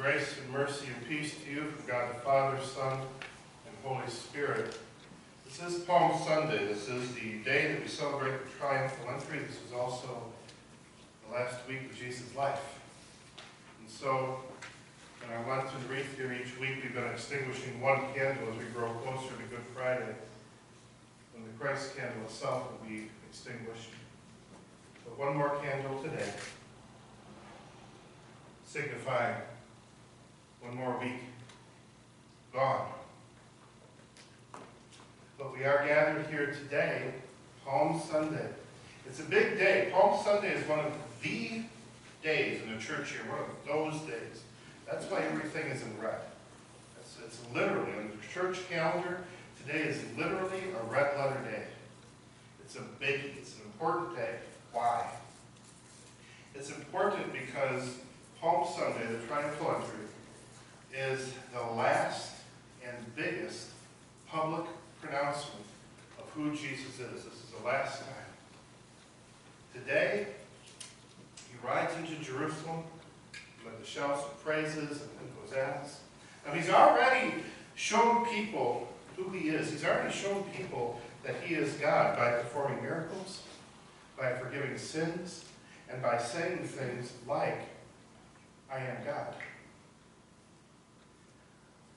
Grace and mercy and peace to you from God the Father, Son, and Holy Spirit. This is Palm Sunday. This is the day that we celebrate the triumphal entry. This is also the last week of Jesus' life. And so, in our Lenten wreath here each week, we've been extinguishing one candle as we grow closer to Good Friday, when the Christ candle itself will be extinguished. But one more candle today, signifying one more week gone. But we are gathered here today, Palm Sunday. It's a big day. Palm Sunday is one of the days in the church year, one of those days. That's why everything is in red. It's literally, on the church calendar, today is literally a red letter day. It's a biggie. It's an important day. Why? It's important because Palm Sunday, the triumphal entry, is the last and biggest public pronouncement of who Jesus is. This is the last time. Today, he rides into Jerusalem with the shouts of praises and hosannas. Now, he's already shown people who he is. He's already shown people that he is God by performing miracles, by forgiving sins, and by saying things like, I am God.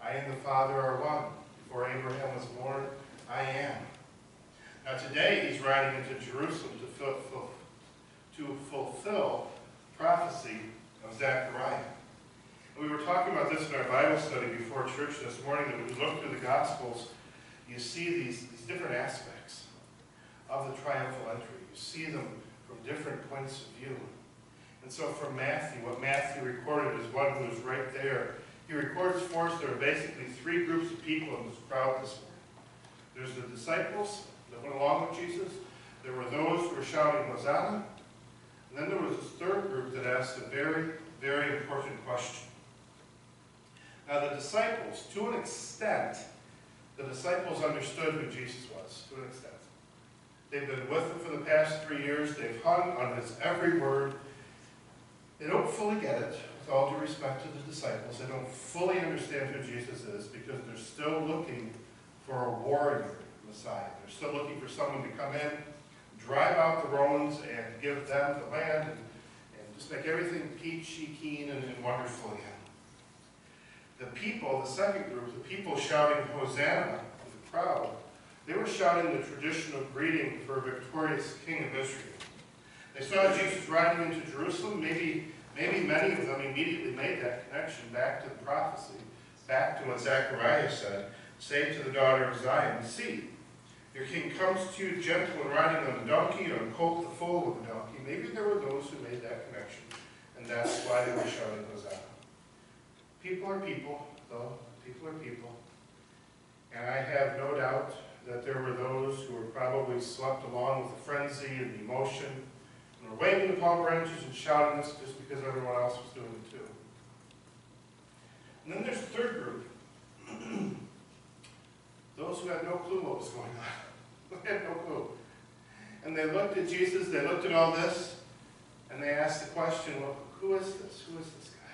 I and the Father are one. Before Abraham was born, I am. Now today he's riding into Jerusalem to fulfill prophecy of Zechariah. And we were talking about this in our Bible study before church this morning, that when you look through the Gospels, you see these different aspects of the triumphal entry. You see them from different points of view. And so for Matthew, what Matthew recorded is one who is right there. He records for us there are basically three groups of people in this crowd this morning. There's the disciples that went along with Jesus. There were those who were shouting Hosanna. And then there was this third group that asked a very, very important question. Now the disciples, to an extent, the disciples understood who Jesus was, to an extent. They've been with him for the past 3 years. They've hung on his every word. They don't fully get it, with all due respect to the disciples. They don't fully understand who Jesus is because they're still looking for a warrior Messiah. They're still looking for someone to come in, drive out the Romans, and give them the land, and just make everything peachy keen and wonderful again. The people, the second group, the people shouting Hosanna to the crowd, they were shouting the traditional greeting for a victorious king of Israel. They saw Jesus riding into Jerusalem. Maybe many of them immediately made that connection back to the prophecy, back to what Zechariah said, say to the daughter of Zion, see, your king comes to you gentle and riding on a donkey, on a colt the foal of a donkey. Maybe there were those who made that connection, and that's why they were shouting Hosanna. People are people, though. People are people. And I have no doubt that there were those who were probably swept along with the frenzy and the emotion, and were waving the palm branches and shouting this just because everyone else was doing it too. And then there's the third group. Those who had no clue what was going on. They had no clue. And they looked at Jesus, they looked at all this, and they asked the question, well, who is this? Who is this guy?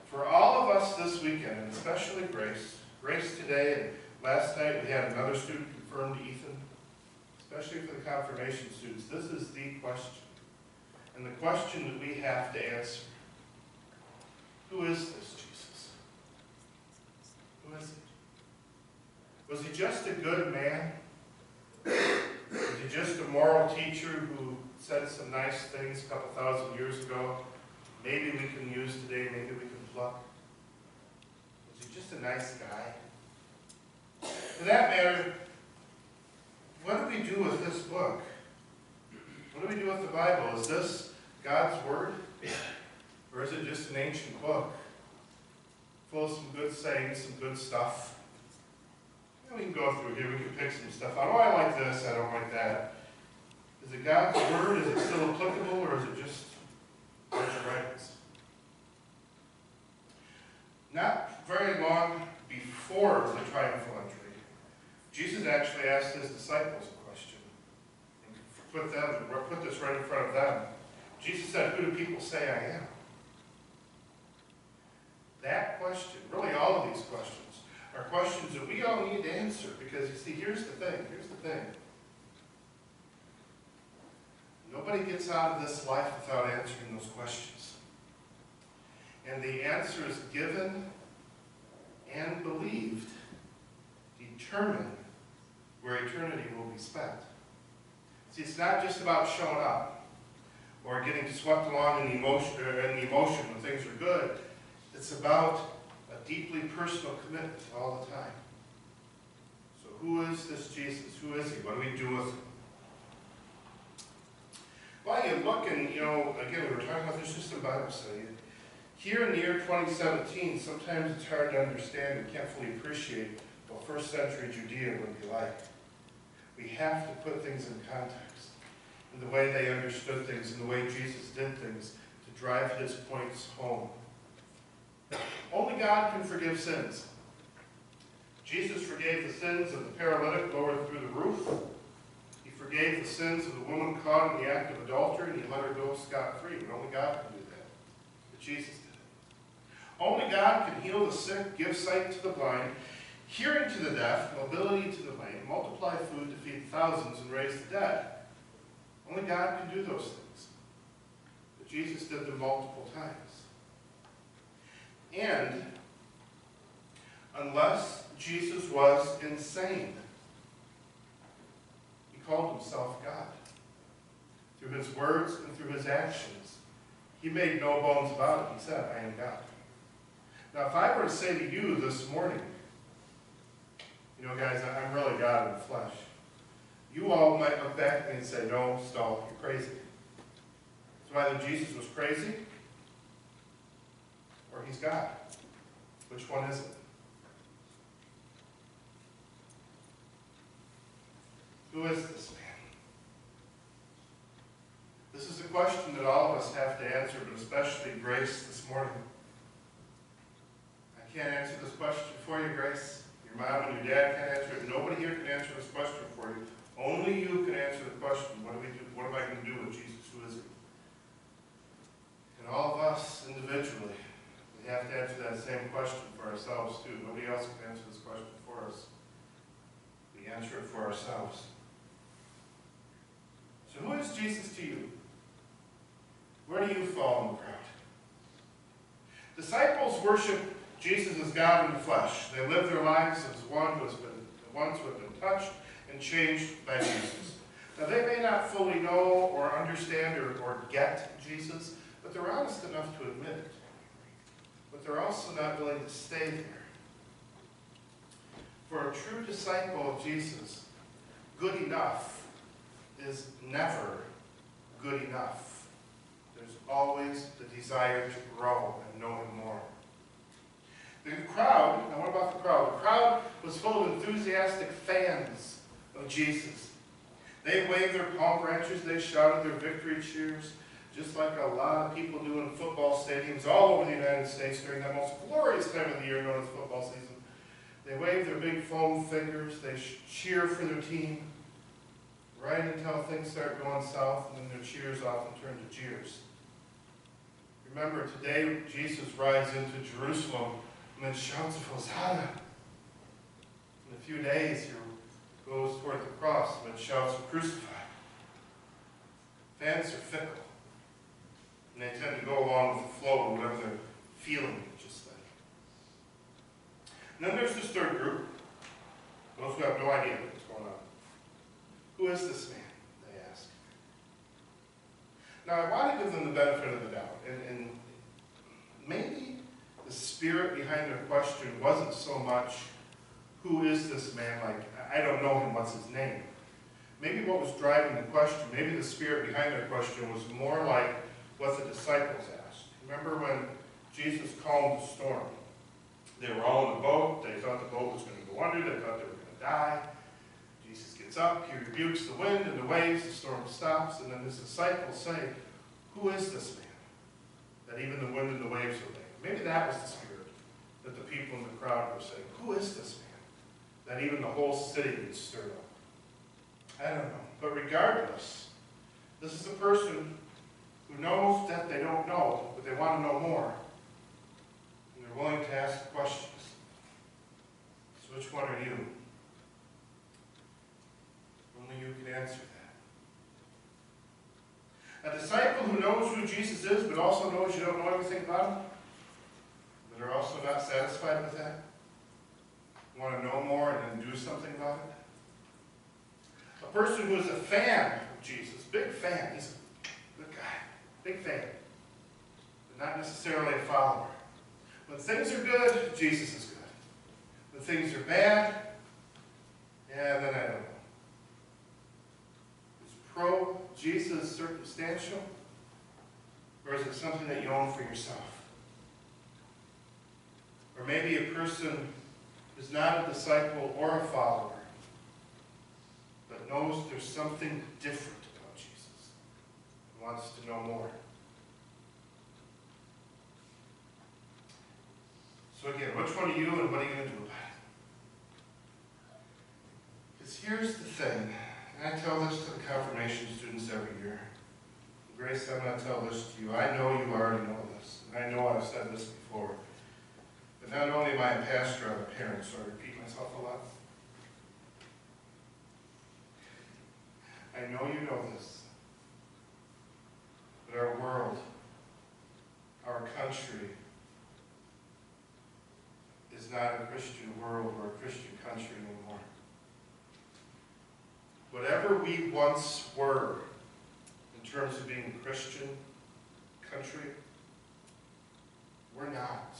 For all of us this weekend, and especially Grace today, and last night we had another student confirmed, Ethan, especially for the confirmation students, this is the question. And the question that we have to answer. Who is this Jesus? Who is he? Was he just a good man? Was he just a moral teacher who said some nice things a couple thousand years ago? Maybe we can use today, maybe we can pluck. Was he just a nice guy? For that matter, what do we do with this book? What do we do with the Bible? Is this God's Word? Or is it just an ancient book full of some good sayings, some good stuff? You know, we can go through here, we can pick some stuff out. Oh, I like this, I don't like that. Is it God's Word? Is it still applicable, or is it just a bunch of writings? Not very long before the triumphal entry, Jesus actually asked his disciples a question. And put this right in front of them. Jesus said, who do people say I am? That question, really all of these questions, are questions that we all need to answer, because you see, here's the thing. Nobody gets out of this life without answering those questions. And the answers given and believed determine where eternity will be spent. See, it's not just about showing up or getting swept along in the emotion when things are good. It's about a deeply personal commitment all the time. So who is this Jesus? Who is he? What do we do with him? Well, you look and, again, we were talking about this just in Bible study. Here in the year 2017, sometimes it's hard to understand and can't fully appreciate what first century Judea would be like. We have to put things in context, in the way they understood things, in the way Jesus did things, to drive his points home. Only God can forgive sins. Jesus forgave the sins of the paralytic lowered through the roof. He forgave the sins of the woman caught in the act of adultery, and he let her go scot-free. But only God can do that. But Jesus did it. Only God can heal the sick, give sight to the blind, hearing to the deaf, mobility to the lame, multiply food to feed thousands, and raise the dead. Only God can do those things. But Jesus did them multiple times. And unless Jesus was insane, he called himself God. Through his words and through his actions, he made no bones about it. He said, I am God. Now, if I were to say to you this morning, guys, I'm really God in the flesh, you all might look back at me and say, no, Stahl, you're crazy. So either Jesus was crazy, or he's God. Which one is it? Who is this man? This is a question that all of us have to answer, but especially Grace this morning. I can't answer this question for you, Grace. Your mom and your dad can't answer it. Nobody here can answer this question for you. Only you can answer the question, what do we do? What am I going to do with Jesus? Who is he? And all of us individually, we have to answer that same question for ourselves too. Nobody else can answer this question for us. We answer it for ourselves. So who is Jesus to you? Where do you fall in the crowd? Disciples worship Jesus as God in the flesh. They live their lives as ones who have been touched and changed by Jesus. Now they may not fully know or understand or get Jesus, but they're honest enough to admit it. But they're also not willing to stay there. For a true disciple of Jesus, good enough is never good enough. There's always the desire to grow and know him more. The crowd, now what about the crowd? The crowd was full of enthusiastic fans of Jesus. They waved their palm branches, they shouted their victory cheers, just like a lot of people do in football stadiums all over the United States during that most glorious time of the year known as football season. They wave their big foam fingers, they cheer for their team, right until things start going south, and then their cheers often turn to jeers. Remember, today Jesus rides into Jerusalem and then shouts of Hosanna. In a few days, he goes toward the cross and then shouts of Crucify. Fans are fickle, and they tend to go along with the flow of whatever they're feeling just then. And then there's this third group, those who have no idea what's going on. Who is this man, they ask. Now, I want to give them the benefit of the doubt, and maybe the spirit behind their question wasn't so much, who is this man? Like, I don't know him, what's his name? Maybe what was driving the question, maybe the spirit behind their question was more like what the disciples asked. Remember when Jesus calmed the storm? They were all in the boat. They thought the boat was going to go under. They thought they were going to die. Jesus gets up. He rebukes the wind and the waves. The storm stops. And then his disciples say, who is this man? That even the wind and the waves obey. Maybe that was the spirit that the people in the crowd were saying. Who is this man? That even the whole city gets stirred up. I don't know. But regardless, this is a person who knows that they don't know, but they want to know more. And They're willing to ask questions. So which one are you? Only you can answer that. A disciple who knows who Jesus is, but also knows you don't know everything about him, but are also not satisfied with that. Want to know more and then do something about it. A person who is a fan of Jesus, big fan, he's a good guy, big fan, but not necessarily a follower. When things are good, Jesus is good. When things are bad, yeah, then I don't know. Is pro-Jesus circumstantial, or is it something that you own for yourself? Or maybe a person is not a disciple or a follower, but knows there's something different about Jesus and wants to know more. So again, which one are you and what are you going to do about it? Because here's the thing, and I tell this to the confirmation students every year. Grace, I'm going to tell this to you. I know you already know this, and I know I've said this before. But not only am I a pastor, I'm a parent, so I repeat myself a lot. I know you know this, but our world, our country, is not a Christian world or a Christian country anymore. Whatever we once were in terms of being a Christian country, we're not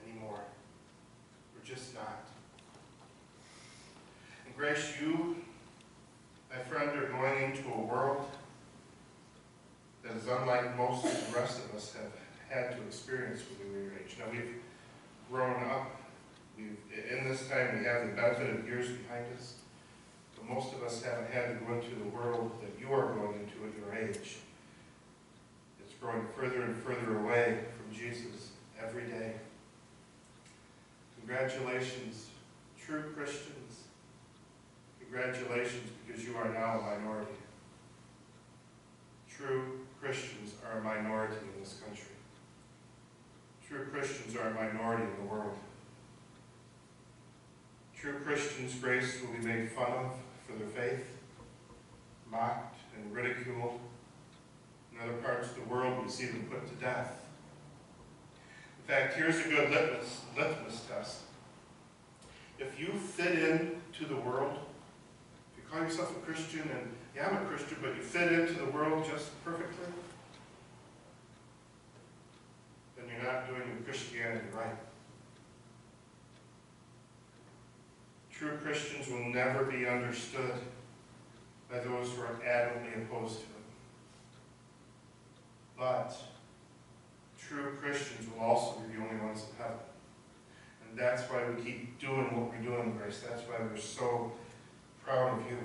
anymore. We're just not. And Grace, you, my friend, are going into a world that is unlike most of the rest of us have had to experience when we were your age. Now, we've grown up. In this time, we have the benefit of years behind us. But most of us haven't had to go into the world that you are going into at your age. It's growing further and further away from Jesus every day. Congratulations, true Christians. Congratulations, because you are now a minority. True Christians are a minority in this country. True Christians are a minority in the world. True Christians, Grace, will be made fun of for their faith, mocked and ridiculed. In other parts of the world, we see them put to death. In fact, here's a good litmus test. If you fit into the world, if you call yourself a Christian, and yeah, I'm a Christian, but you fit into the world just perfectly, then you're not doing your Christianity right. True Christians will never be understood by those who are adamantly opposed to it. But true Christians will also be the only ones in heaven. And that's why we keep doing what we're doing, Grace. That's why we're so proud of you.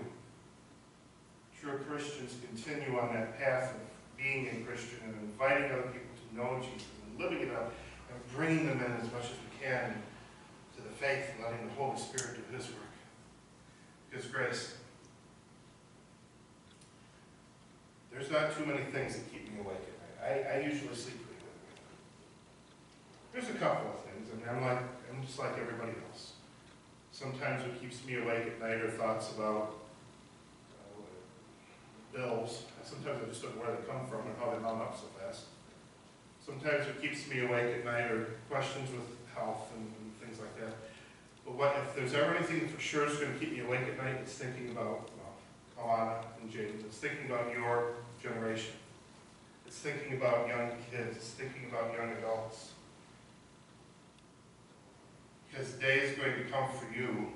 True Christians continue on that path of being a Christian and inviting other people to know Jesus and living it up and bringing them in as much as we can to the faith and letting the Holy Spirit do His work. Because, Grace, there's not too many things that keep me awake at night. I usually sleep pretty good. There's a couple of things. I mean, I'm just like everybody else. Sometimes what keeps me awake at night are thoughts about bills. Sometimes I just don't know where they come from and how they mount up so fast. Sometimes what keeps me awake at night are questions with health and things like that. But if there's ever anything for sure is going to keep me awake at night, it's thinking about Alana and Jaden. It's thinking about your generation. It's thinking about young kids. It's thinking about young adults. Because the day is going to come for you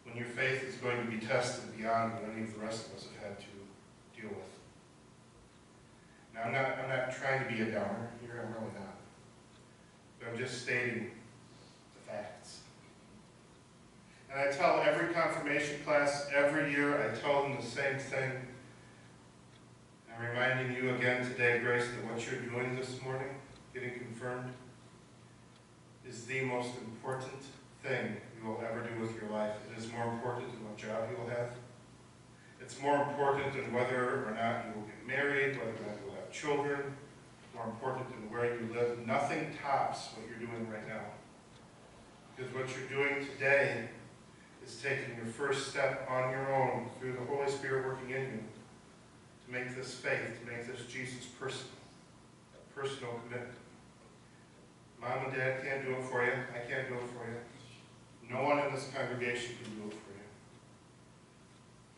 when your faith is going to be tested beyond what any of the rest of us have had to deal with. Now, I'm not trying to be a downer here. I'm really not. But I'm just stating the facts. And I tell every confirmation class every year, I tell them the same thing. I'm reminding you again today, Grace, that what you're doing this morning, getting confirmed, is the most important thing you will ever do with your life. It is more important than what job you will have. It's more important than whether or not you will get married, whether or not you will have children, more important than where you live. Nothing tops what you're doing right now. Because what you're doing today is taking your first step on your own through the Holy Spirit working in you to make this faith, to make this Jesus personal, a personal commitment. Mom and Dad can't do it for you. I can't do it for you. No one in this congregation can do it for you.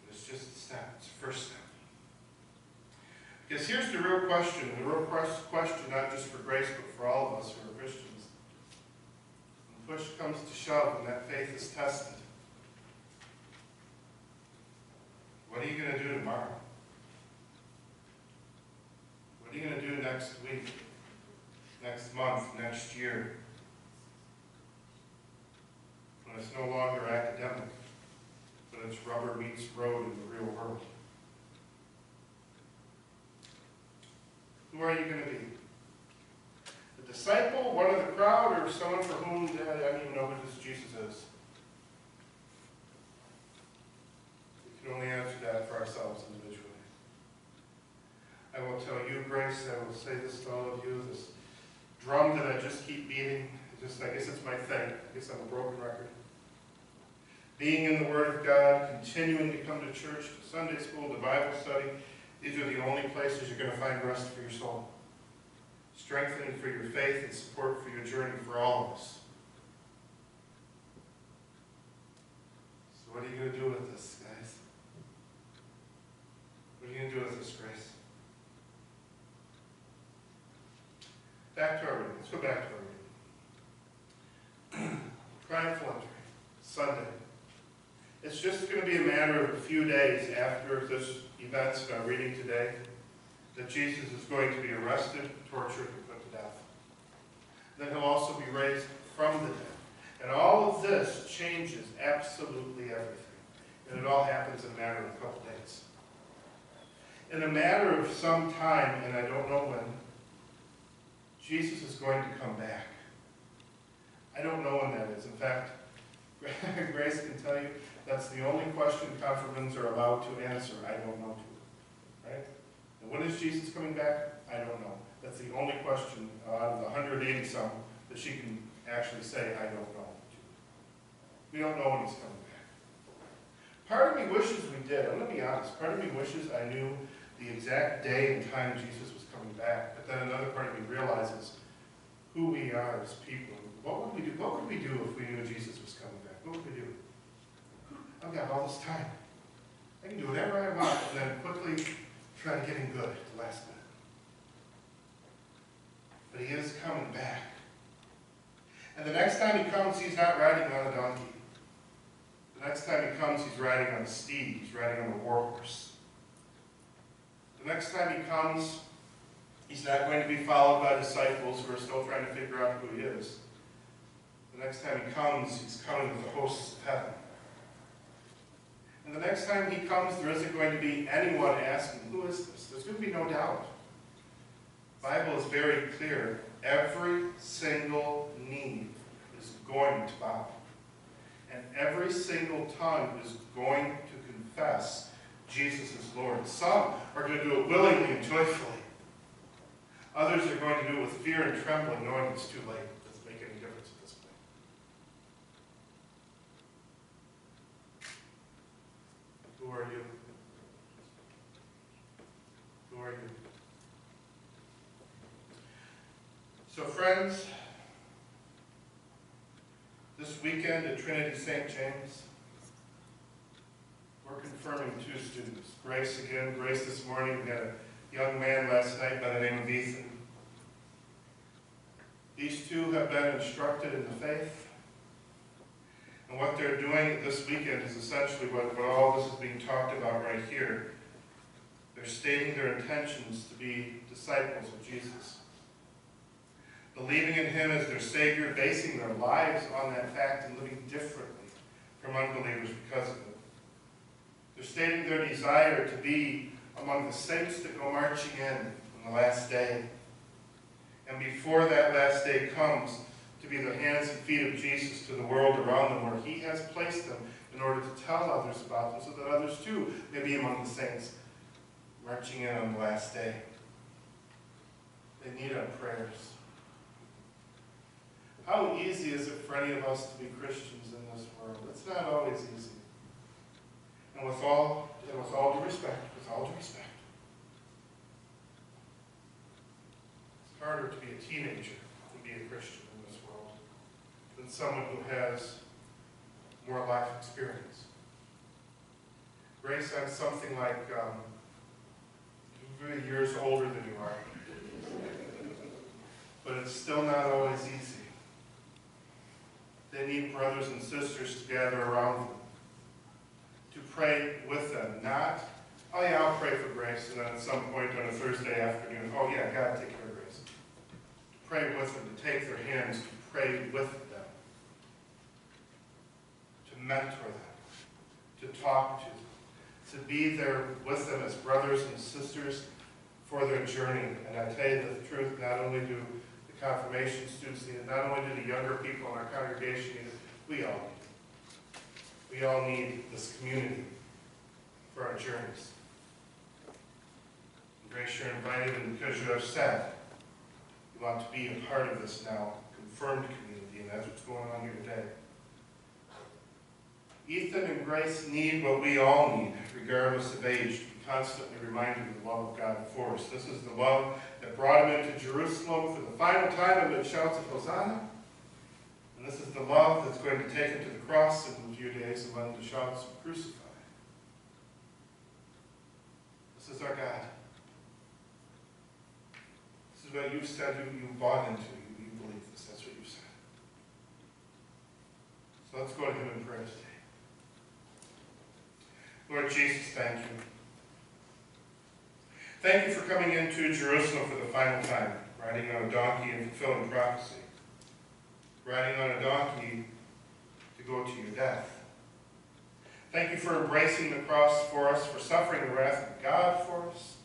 But it's just a step. It's the first step. Because here's the real question not just for Grace, but for all of us who are Christians. When push comes to shove and that faith is tested, what are you going to do tomorrow? What are you going to do next week, next month, next year? When it's no longer academic, but it's rubber meets road in the real world. Who are you going to be? A disciple, one of the crowd, or someone for whom I don't even know who this Jesus is? We can only answer that for ourselves individually. I will tell you, Grace, I will say this to all of you, this drum that I just keep beating, I guess it's my thing. I guess I'm a broken record. Being in the Word of God, continuing to come to church, to Sunday school, to Bible study, these are the only places you're going to find rest for your soul. Strengthening for your faith and support for your journey for all of us. So what are you going to do with this, guys? What are you going to do with this, Grace? Back to our reading. Let's go back to our reading. Crying Philanthropy, Sunday. It's just going to be a matter of a few days after this event in our reading today that Jesus is going to be arrested, tortured, and put to death. Then he'll also be raised from the dead. And all of this changes absolutely everything. And it all happens in a matter of a couple days. In a matter of some time, and I don't know when, Jesus is going to come back. I don't know when that is. In fact, Grace can tell you that's the only question confirmants are allowed to answer. I don't know to. Right? And when is Jesus coming back? I don't know. That's the only question out of the 180 some that she can actually say, I don't know. We don't know when he's coming back. Part of me wishes we did. I'm going to be honest. Part of me wishes I knew the exact day and time Jesus was coming back. But then another part of me realizes who we are as people. What would we do? What would we do if we knew Jesus was coming back? What would we do? I've got all this time. I can do whatever I want and then quickly try to get in good at the last minute. But he is coming back. And the next time he comes, he's not riding on a donkey. The next time he comes, he's riding on a steed. He's riding on a war horse. The next time he comes, he's not going to be followed by disciples who are still trying to figure out who he is. The next time he comes, he's coming with the hosts of heaven. And the next time he comes, there isn't going to be anyone asking, who is this? There's going to be no doubt. The Bible is very clear. Every single knee is going to bow. And every single tongue is going to confess Jesus is Lord. Some are going to do it willingly and joyfully. Others are going to do it with fear and trembling, knowing it's too late. It doesn't make any difference at this point. Who are you? Who are you? So friends, this weekend at Trinity St. James, we're confirming 2 students. Grace again. Grace this morning. We had a young man last night by the name of Ethan. These two have been instructed in the faith. And what they're doing this weekend is essentially what all this is being talked about right here. They're stating their intentions to be disciples of Jesus. Believing in him as their Savior, basing their lives on that fact and living differently from unbelievers because of it. They're stating their desire to be among the saints that go marching in on the last day. And before that last day comes, to be the hands and feet of Jesus to the world around them where he has placed them in order to tell others about them so that others too may be among the saints marching in on the last day. They need our prayers. How easy is it for any of us to be Christians in this world? It's not always easy. And with all due respect, it's harder to be a teenager than be a Christian in this world than someone who has more life experience. Grace, I'm something like years older than you are. But it's still not always easy. They need brothers and sisters to gather around them, to pray with them, not, oh yeah, I'll pray for Grace, and then at some point on a Thursday afternoon, oh yeah, God, take care of Grace. To pray with them, to take their hands, to pray with them, to mentor them, to talk to them, to be there with them as brothers and sisters for their journey. And I tell you the truth, not only do the confirmation students need it, not only do the younger people in our congregation need it, we all need it. We all need this community for our journeys. And Grace, you're invited, and because you have said you want to be a part of this now confirmed community, and that's what's going on here today. Ethan and Grace need what we all need, regardless of age, to be constantly reminded of the love of God for us. This is the love that brought him into Jerusalem for the final time amid shouts of Hosanna. And this is the love that's going to take him to the cross in a few days among the shouts of Crucify. This is our God. This is what you've said you bought into. You believe this. That's what you've said. So let's go to him in prayer today. Lord Jesus, thank you. Thank you for coming into Jerusalem for the final time, riding on a donkey and fulfilling prophecy, riding on a donkey to go to your death. Thank you for embracing the cross for us, for suffering the wrath of God for us,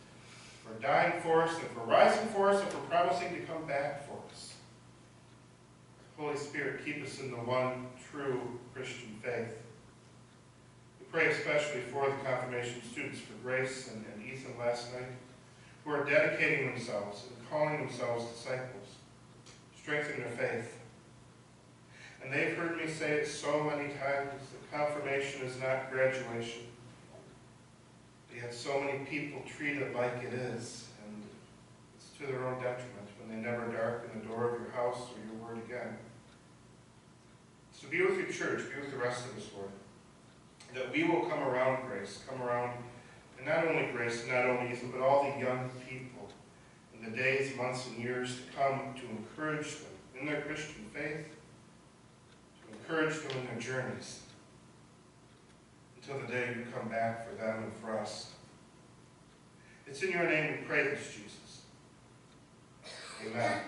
for dying for us, and for rising for us, and for promising to come back for us. Holy Spirit, keep us in the one true Christian faith. We pray especially for the confirmation students, for Grace and Ethan last night, who are dedicating themselves and calling themselves disciples. Strengthen their faith. And they've heard me say it so many times, that confirmation is not graduation. Yet so many people treat it like it is, and it's to their own detriment when they never darken the door of your house or your word again. So be with your church, be with the rest of us, Lord, that we will come around Grace, come around, and not only Grace, and not only Ethan, but all the young people in the days, months, and years to come, to encourage them in their Christian faith, to encourage them in their journeys, until the day you come back for them and for us. It's in your name we pray this, Jesus. Amen.